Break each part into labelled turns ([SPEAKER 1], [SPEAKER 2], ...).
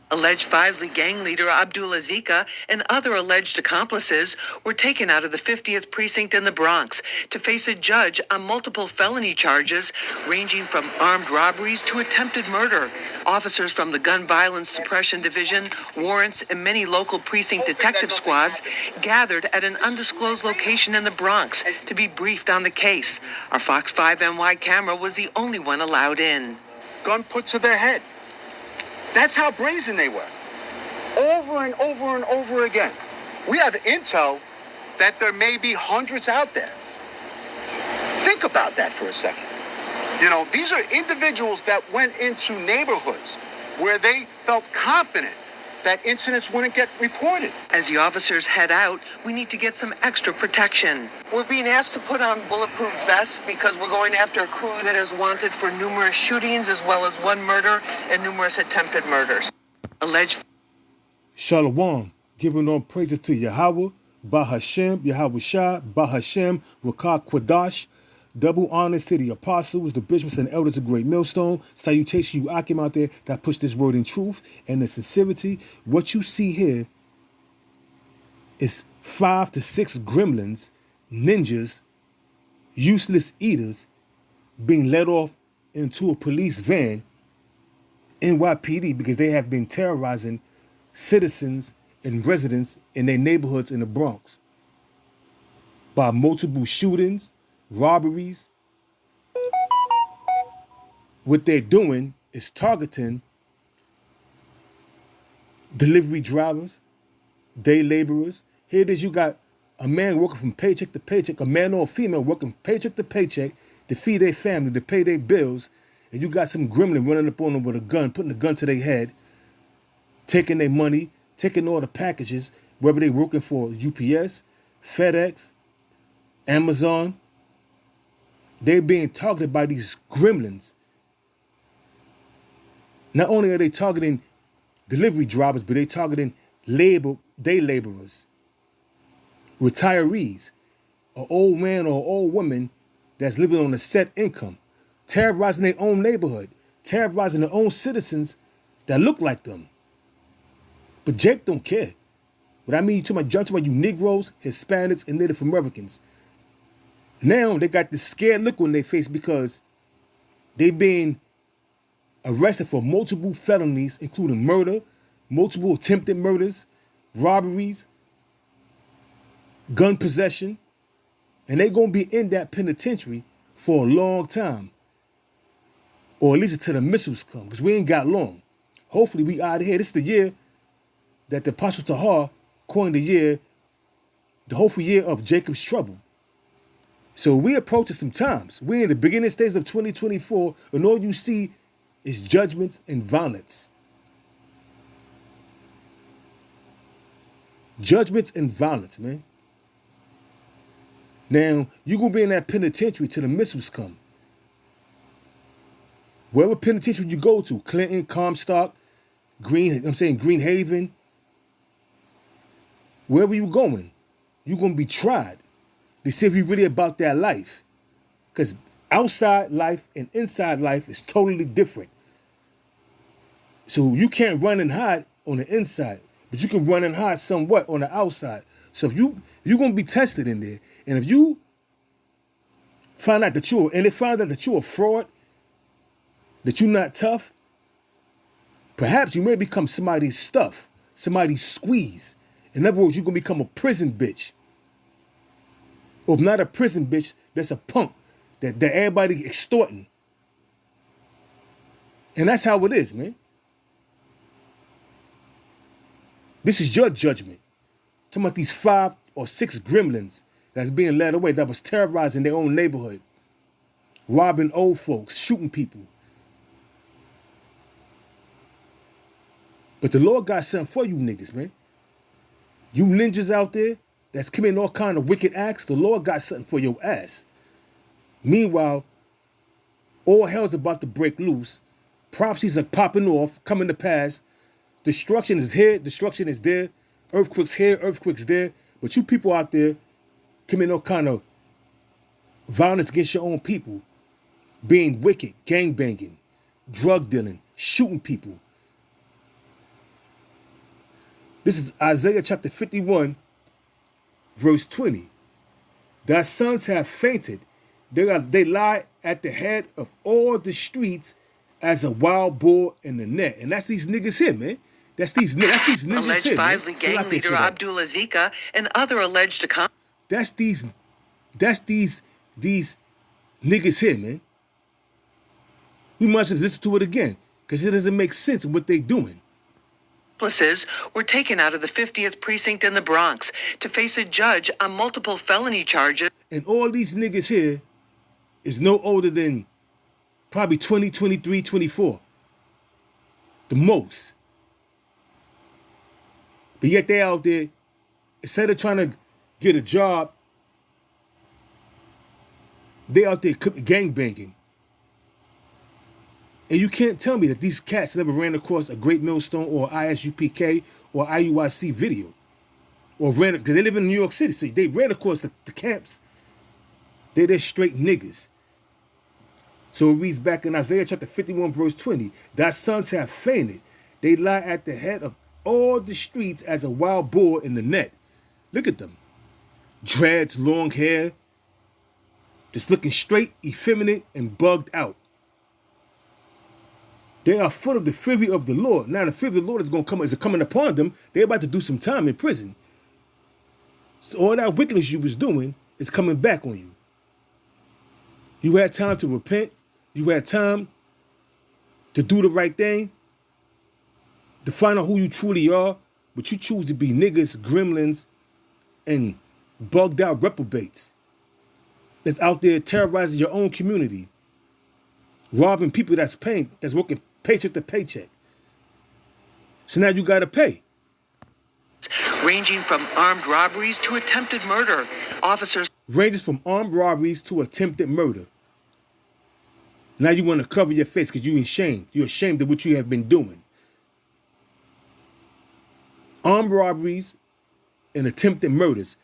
[SPEAKER 1] Alleged Fivesley gang leader Abdullah Zika and other alleged accomplices were taken out of the 50th precinct in the Bronx to face a judge on multiple felony charges ranging from armed robberies to attempted murder. Officers from the Gun Violence Suppression Division, warrants, and many local precinct detective squads gathered at an undisclosed location in the Bronx to be briefed on the case. Our Fox 5 NY camera was the only one allowed in.
[SPEAKER 2] Gun put to their head. That's how brazen they were. Over and over and over again. We have intel that there may be hundreds out there. Think about that for a second. You know, these are individuals that went into neighborhoods where they felt confident that incidents wouldn't get reported.
[SPEAKER 1] As the officers head out, we need to get some extra protection. We're being asked to put on bulletproof vests because we're going after a crew that is wanted for numerous shootings as well as one murder and numerous attempted murders. Alleged.
[SPEAKER 3] Shalom, giving all praises to Yahweh, Bahashem, Yahweh Shah, Bahashem, Rakah Kwadash. Double honors to the apostles, the bishops, and elders of Great Millstone. Salutation, you Akim out there that push this word in truth and in sincerity. What you see here is 5 to 6 gremlins, ninjas, useless eaters, being led off into a police van, NYPD, because they have been terrorizing citizens and residents in their neighborhoods in the Bronx by multiple shootings, robberies. What they're doing is targeting delivery drivers, day laborers. Here it is, you got a man working from paycheck to paycheck, a man or a female working paycheck to paycheck to feed their family, to pay their bills, and you got some gremlin running up on them with a gun, putting a gun to their head, taking their money, taking all the packages, whether they're working for UPS, FedEx, Amazon. They're being targeted by these gremlins. Not only are they targeting delivery drivers, but they're targeting day laborers, retirees, an old man or old woman that's living on a set income, terrorizing their own neighborhood, terrorizing their own citizens that look like them. But Jake don't care. What I mean, you're talking about you Negroes, Hispanics, and Native Americans. Now they got this scared look on their face because they being arrested for multiple felonies, including murder, multiple attempted murders, robberies, gun possession, and they're going to be in that penitentiary for a long time, or at least until the missiles come, because we ain't got long. Hopefully we out of here. This is the year that the Apostle Tahar coined the hopeful year of Jacob's trouble. So we approaching some times. We're in the beginning stages of 2024, and all you see is judgments and violence. Judgments and violence, man. Now, you're going to be in that penitentiary till the missiles come. Wherever penitentiary you go to, Clinton, Comstock, Greenhaven, wherever you're going, you're going to be tried. They say if you're really about that life. Because outside life and inside life is totally different. So you can't run and hide on the inside, but you can run and hide somewhat on the outside. So if you're going to be tested in there, and if you find out that you're a fraud, that you're not tough, perhaps you may become somebody's stuff, somebody's squeeze. In other words, you're going to become a prison bitch. Or if not a prison bitch, that's a punk that everybody extorting. And that's how it is, man. This is your judgment. Talking about these 5 or 6 gremlins that's being led away, that was terrorizing their own neighborhood, robbing old folks, shooting people. But the Lord got something for you niggas, man. You ninjas out there that's committing all kind of wicked acts, the Lord got something for your ass. Meanwhile, all hell's about to break loose. Prophecies are popping off, coming to pass. Destruction is here, destruction is there. Earthquakes here, earthquakes there. But you people out there committing all kind of violence against your own people, being wicked, gangbanging, drug dealing, shooting people. This is Isaiah chapter 51, verse 20. Thy sons have fainted. They lie at the head of all the streets as a wild bull in the net. And that's these niggas here, man. That's these niggas
[SPEAKER 1] Alleged
[SPEAKER 3] here, man.
[SPEAKER 1] Fivesley gang leader Abdullah Zika and other alleged accomplices.
[SPEAKER 3] That's these niggas here, man. We must just listen to it again, because it doesn't make sense of what they doing.
[SPEAKER 1] Were taken out of the 50th precinct in the Bronx to face a judge on multiple felony charges.
[SPEAKER 3] And all these niggas here is no older than probably 20, 23, 24. The most. But yet they out there, instead of trying to get a job, they out there gangbanging. And you can't tell me that these cats never ran across a Great Millstone or ISUPK or IUIC video. Or ran, because they live in New York City, so they ran across the camps. They're straight niggas. So it reads back in Isaiah chapter 51, verse 20. Thy sons have fainted. They lie at the head of all the streets as a wild boar in the net. Look at them. Dreads, long hair. Just looking straight, effeminate, and bugged out. They are full of the fury of the Lord. Now the fury of the Lord is coming upon them. They're about to do some time in prison. So all that wickedness you was doing is coming back on you. You had time to repent. You had time to do the right thing, to find out who you truly are, but you choose to be niggas, gremlins, and bugged out reprobates that's out there terrorizing your own community, robbing people that's working paycheck to paycheck. So now you gotta pay.
[SPEAKER 1] Ranging from armed robberies to attempted murder. Officers
[SPEAKER 3] ranges from armed robberies to attempted murder. Now you want to cover your face because you're ashamed. You're ashamed of what you have been doing. Armed robberies and attempted murders.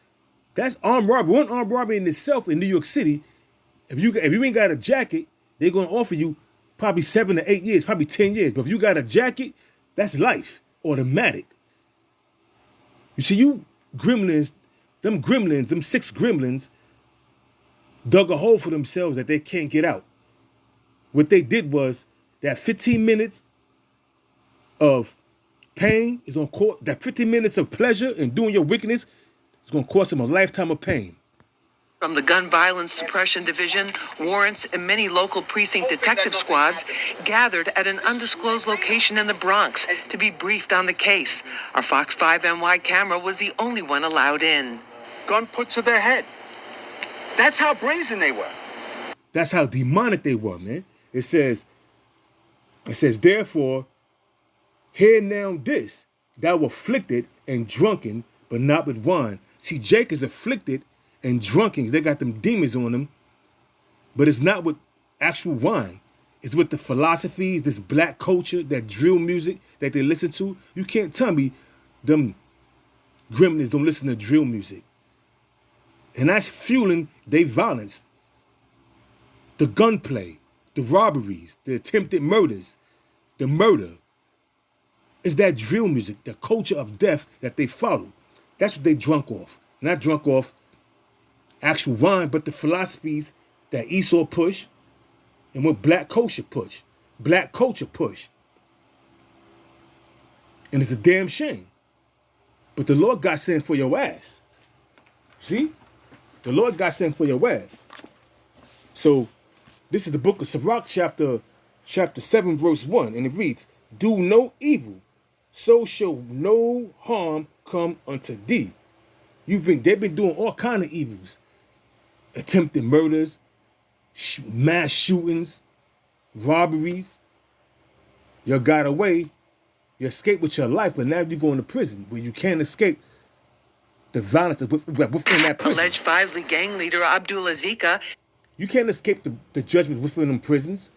[SPEAKER 3] That's armed robbery. One armed robbery in itself in New York City, if you ain't got a jacket, they're going to offer you probably 7 to 8 years, probably 10 years. But if you got a jacket, that's life, automatic. You see, you gremlins, them 6 gremlins, dug a hole for themselves that they can't get out. What they did was that 15 minutes of pain is going to cost, that 15 minutes of pleasure and doing your wickedness is going to cost them a lifetime of pain.
[SPEAKER 1] From the Gun Violence Suppression Division, warrants, and many local precinct detective squads gathered at an undisclosed location in the Bronx to be briefed on the case. Our Fox 5 NY camera was the only one allowed in.
[SPEAKER 2] Gun put to their head. That's how brazen they were.
[SPEAKER 3] That's how demonic they were, man. It says, therefore, hear now this, thou afflicted and drunken, but not with wine. See, Jake is afflicted and drunken. They got them demons on them, but it's not with actual wine. It's with the philosophies, this black culture, that drill music that they listen to. You can't tell me them gremlins don't listen to drill music. And that's fueling their violence. The gunplay, the robberies, the attempted murders, the murder. It's that drill music, the culture of death that they follow. That's what they drunk off. Not drunk off actual wine, but the philosophies that Esau push and what black culture push. Black culture push. And it's a damn shame. But the Lord got sent for your ass. See? The Lord got sent for your ass. So, this is the book of Sirach, chapter 7, verse 1. And it reads, do no evil, so shall no harm come unto thee. They've been doing all kind of evils. Attempted murders, mass shootings, robberies. You got away. You escaped with your life, but now you're going to prison where you can't escape the violence within that prison.
[SPEAKER 1] Alleged Fivesley gang leader Abdullah Zika.
[SPEAKER 3] You can't escape the judgment within them prisons.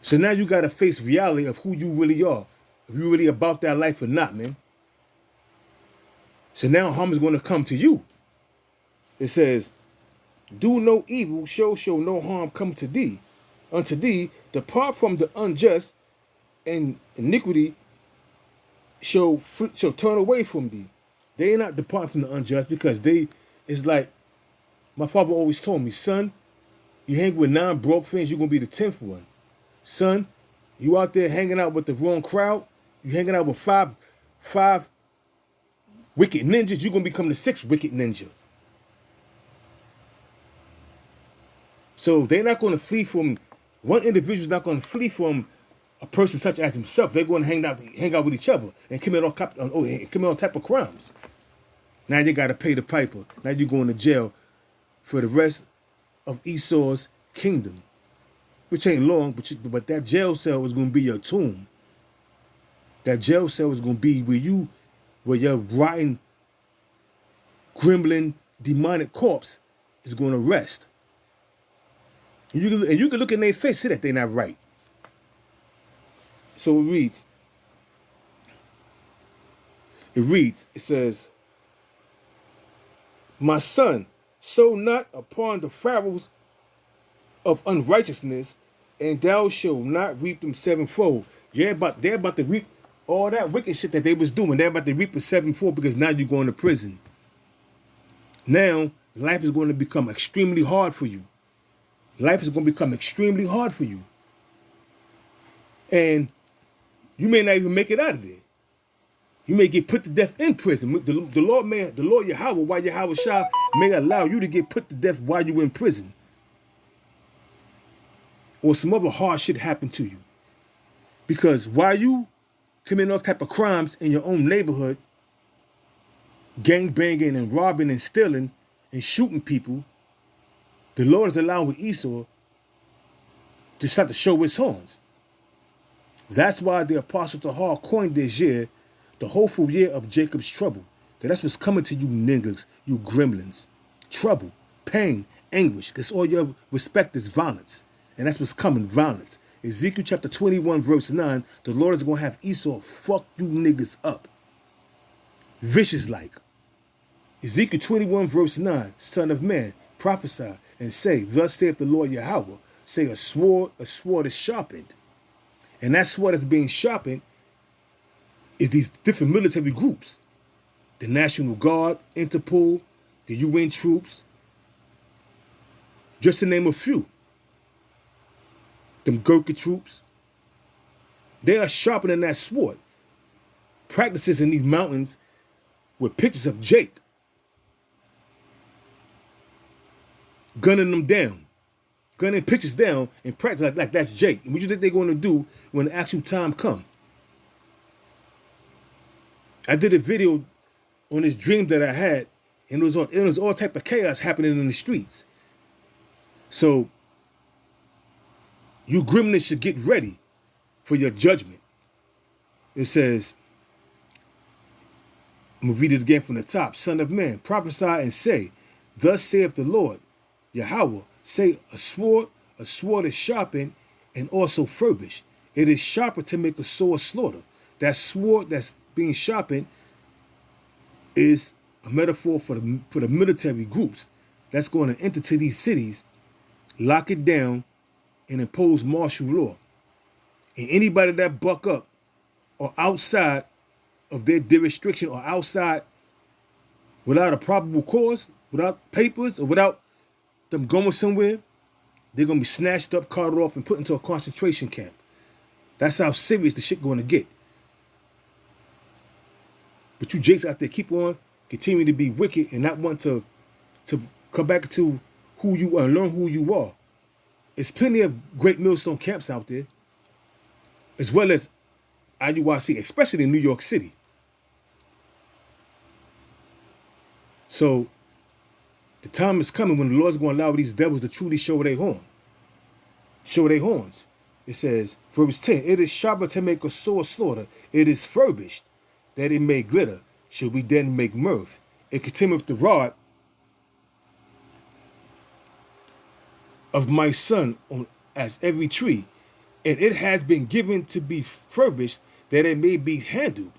[SPEAKER 3] So now you got to face reality of who you really are. If you really about that life or not, man. So now harm is going to come to you. It says, do no evil, shall no harm come to thee. Unto thee, depart from the unjust, and iniquity shall turn away from thee. They ain't not departing from the unjust, because it's like my father always told me, son, you hang with 9 broke friends, you're gonna be the 10th one. Son, you out there hanging out with the wrong crowd, you hanging out with five wicked ninjas, you're gonna become the 6th wicked ninja. So they're not gonna flee from, one individual's not gonna flee from a person such as himself. They're gonna hang out with each other and commit all type of crimes. Now you gotta pay the piper. Now you're going to jail for the rest of Esau's kingdom, which ain't long, but that jail cell is gonna be your tomb. That jail cell is gonna be where your rotten, gremlin, demonic corpse is gonna rest. And you can look in their face, see that they're not right. So it reads, it says, my son, sow not upon the furrows of unrighteousness, and thou shalt not reap them sevenfold. They're about to reap all that wicked shit that they was doing. They're about to reap it sevenfold, because now you're going to prison. Now, life is going to become extremely hard for you. Life is going to become extremely hard for you. And you may not even make it out of there. You may get put to death in prison. The Lord Yahweh, while Yahweh Shah, may allow you to get put to death while you're in prison. Or some other hard shit happen to you. Because while you commit all type of crimes in your own neighborhood, gang banging and robbing and stealing and shooting people, the Lord is allowing Esau to start to show his horns. That's why the Apostle Tahar coined this year the hopeful year of Jacob's trouble. Because that's what's coming to you niggas, you gremlins. Trouble, pain, anguish. Because all your respect is violence. And that's what's coming, violence. Ezekiel chapter 21 verse 9, the Lord is going to have Esau fuck you niggas up. Vicious like. Ezekiel 21 verse 9, son of man, prophesy and say, thus saith the Lord Yahweh, say a sword is sharpened. And that sword that's being sharpened is these different military groups. The National Guard, Interpol, the UN troops, just to name a few. Them Gurkha troops. They are sharpening that sword. Practices in these mountains with pictures of Jake. Gunning them down. Gunning pictures down and practice like that's Jake. And what you think they're going to do when the actual time comes? I did a video on this dream that I had, and it was all type of chaos happening in the streets. So you gremlins should get ready for your judgment. It says, I'm going to read it again from the top. Son of man, prophesy and say, thus saith the Lord, Yahweh, say a sword is sharpened and also furbished. It is sharper to make a sore slaughter. That sword that's being sharpened is a metaphor for the military groups that's going to enter to these cities, lock it down, and impose martial law. And anybody that buck up or outside of their jurisdiction or outside without a probable cause, without papers, or without them going somewhere, they're going to be snatched up, carted off, and put into a concentration camp. That's how serious the shit going to get. But you jakes out there keep on continuing to be wicked and not want to come back to who you are and learn who you are. There's plenty of great millstone camps out there, as well as IUIC, especially in New York City. So the time is coming when the Lord's going to allow these devils to truly show their horns. It says, verse 10, it is sharper to make a sore slaughter. It is furbished, that it may glitter. Should we then make mirth? It continueth the rod of my son as every tree, and it has been given to be furbished, that it may be handled.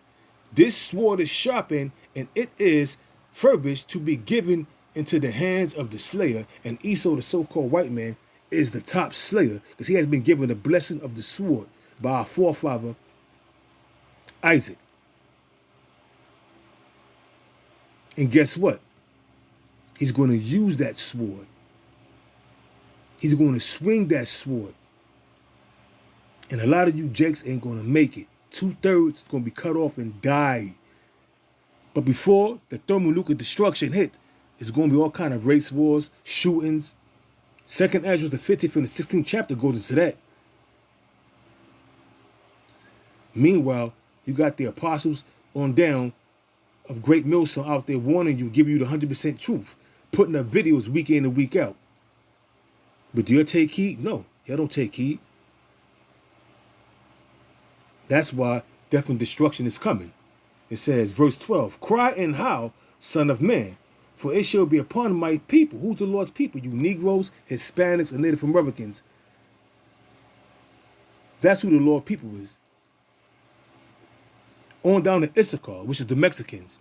[SPEAKER 3] This sword is sharpened, and it is furbished to be given into the hands of the slayer. And Esau, the so-called white man, is the top slayer, because he has been given the blessing of the sword, by our forefather Isaac. And guess what? He's going to use that sword. He's going to swing that sword. And a lot of you jakes ain't going to make it. 2/3 is going to be cut off and die. But before the thermonuclear destruction hit, it's going to be all kind of race wars, shootings. 2nd Ezra, the 15th and the 16th chapter goes into that. Meanwhile, you got the apostles on down of Great Millstone out there warning you, giving you the 100% truth, putting up videos week in and week out. But do you take heed? No, y'all don't take heed. That's why death and destruction is coming. It says, verse 12, cry and howl, son of man, for it shall be upon my people. Who's the Lord's people? You Negroes, Hispanics, and Native Americans. That's who the Lord people is. On down to Issachar, which is the Mexicans.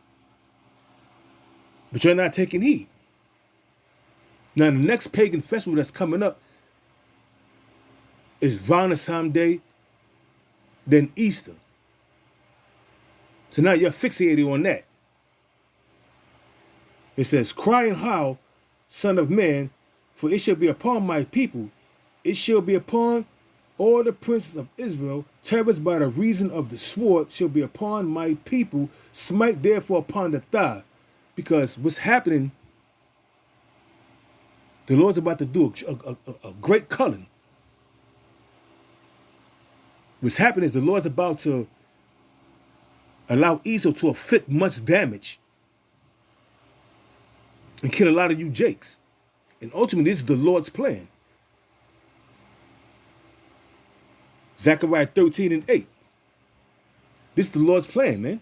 [SPEAKER 3] But you're not taking heed. Now, the next pagan festival that's coming up is Valentine's Day, then Easter. So now you're fixated on that. It says, cry and howl, son of man, for it shall be upon my people. It shall be upon all the princes of Israel. Terrors by the reason of the sword shall be upon my people. Smite therefore upon the thigh. Because what's happening, the Lord's about to do a great culling. What's happening is the Lord's about to allow Esau to inflict much damage and kill a lot of you jakes. And ultimately, this is the Lord's plan. Zechariah 13:8. This is the Lord's plan, man.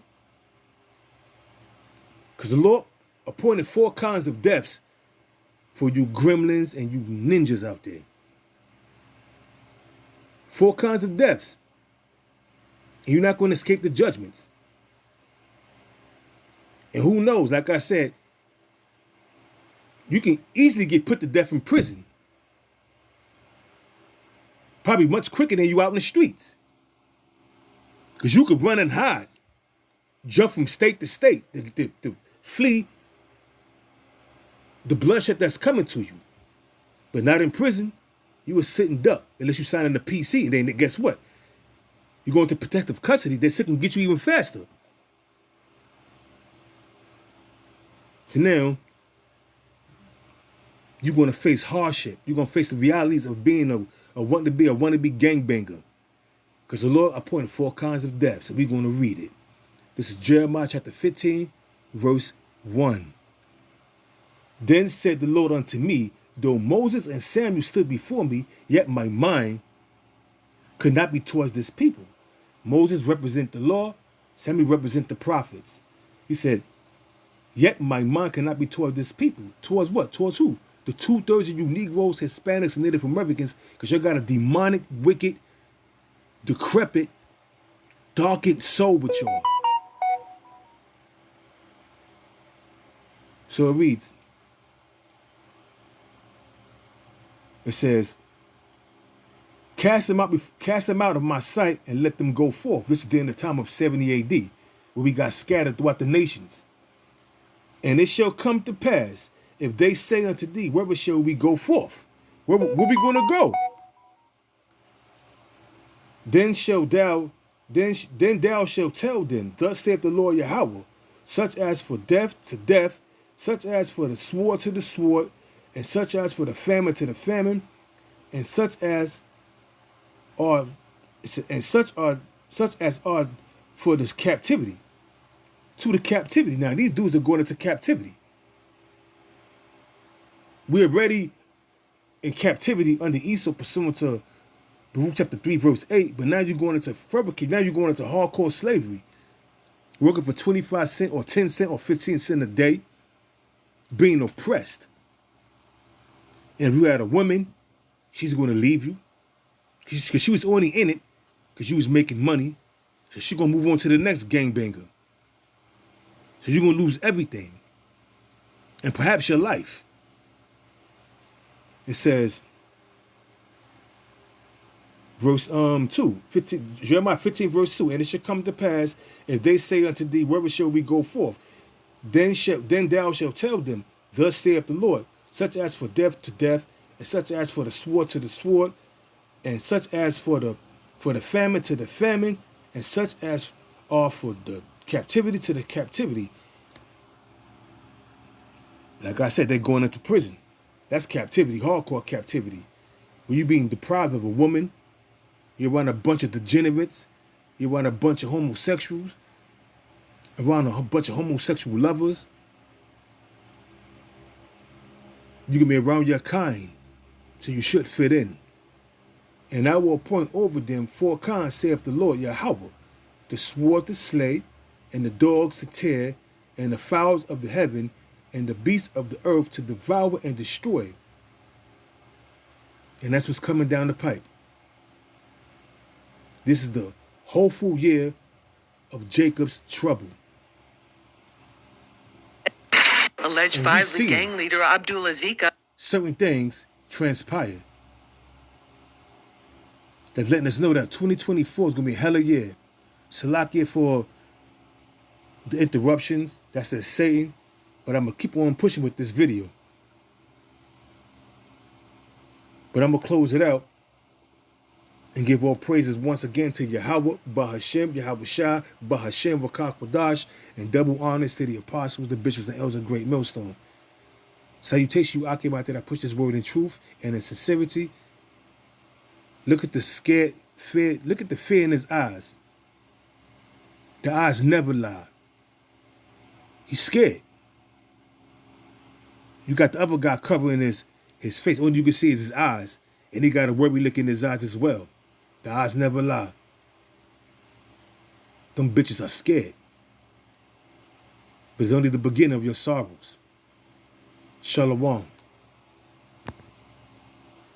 [SPEAKER 3] Because the Lord appointed 4 kinds of deaths for you gremlins and you ninjas out there. 4 kinds of deaths. And you're not going to escape the judgments. And who knows, like I said, you can easily get put to death in prison. Probably much quicker than you out in the streets. Because you could run and hide. Jump from state to state to flee the bloodshed that's coming to you. But not in prison. You were sitting duck unless you sign in the PC. And then guess what? You go into protective custody, they can get you even faster. So now, you're going to face hardship. You're going to face the realities of being a wannabe gangbanger. Because the Lord appointed 4 kinds of deaths, and we're going to read it. This is Jeremiah chapter 15, verse 1. Then said the Lord unto me, though Moses and Samuel stood before me, yet my mind could not be towards this people. Moses represent the law, Samuel represent the prophets. He said, yet my mind cannot be towards this people. Towards what? Towards who? The 2/3 of you Negroes, Hispanics, and Native Americans, because you got a demonic, wicked, decrepit, darkened soul with y'all. So it reads, it says, cast them out of my sight and let them go forth. This is during the time of 70 AD, where we got scattered throughout the nations. And it shall come to pass, if they say unto thee, where shall we go forth? Where we going to go? Then thou shalt tell them, thus saith the Lord Yahweh, such as for death to death, such as for the sword to the sword, and such as for the famine to the famine, and such as are for this captivity. To the captivity. Now these dudes are going into captivity. We're already in captivity under Esau pursuant to Baruch chapter 3, verse 8, but now you're going into further, now you're going into hardcore slavery. Working for 25 cents or 10 cents or 15 cents a day, being oppressed. And if you had a woman, she's going to leave you. Because she was only in it because you was making money. So she's going to move on to the next gangbanger. So you're going to lose everything. And perhaps your life. It says, Verse 2, 15, Jeremiah 15, verse 2. And it shall come to pass, if they say unto thee, whether shall we go forth? Then thou shalt tell them, thus saith the Lord, such as for death to death, and such as for the sword to the sword, and such as for the famine to the famine, and such as are for the captivity to the captivity. Like I said, they're going into prison. That's captivity, hardcore captivity. When you're being deprived of a woman, you're around a bunch of degenerates, you're around a bunch of homosexuals, around a bunch of homosexual lovers. You can be around your kind, so you should fit in. And I will appoint over them 4 kinds, saith the Lord Yahweh, the sword to slay, and the dogs to tear, and the fowls of the heaven, and the beasts of the earth to devour and destroy. And that's what's coming down the pipe. This is the hopeful year of Jacob's trouble.
[SPEAKER 1] Alleged
[SPEAKER 3] And we
[SPEAKER 1] 5
[SPEAKER 3] see
[SPEAKER 1] gang leader Abdullah Zika.
[SPEAKER 3] certain things transpire. That's letting us know that 2024 is going to be a hell of a year. Salakia for the interruptions. That says Satan. But I'm going to keep on pushing with this video. But I'm going to close it out and give all praises once again to Yahweh, Bahashem, Yahweh Shah, Bahashem, Wakak Wadash, and double honors to the apostles, the bishops, and elders of Great Millstone. Salutation, you Akim, out there that push this word in truth and in sincerity. Look at the scared fear. Look at the fear in his eyes. The eyes never lie. He's scared. You got the other guy covering his face. All you can see is his eyes. And he got a worry look in his eyes as well. The eyes never lie. Them bitches are scared. But it's only the beginning of your sorrows. Shalom.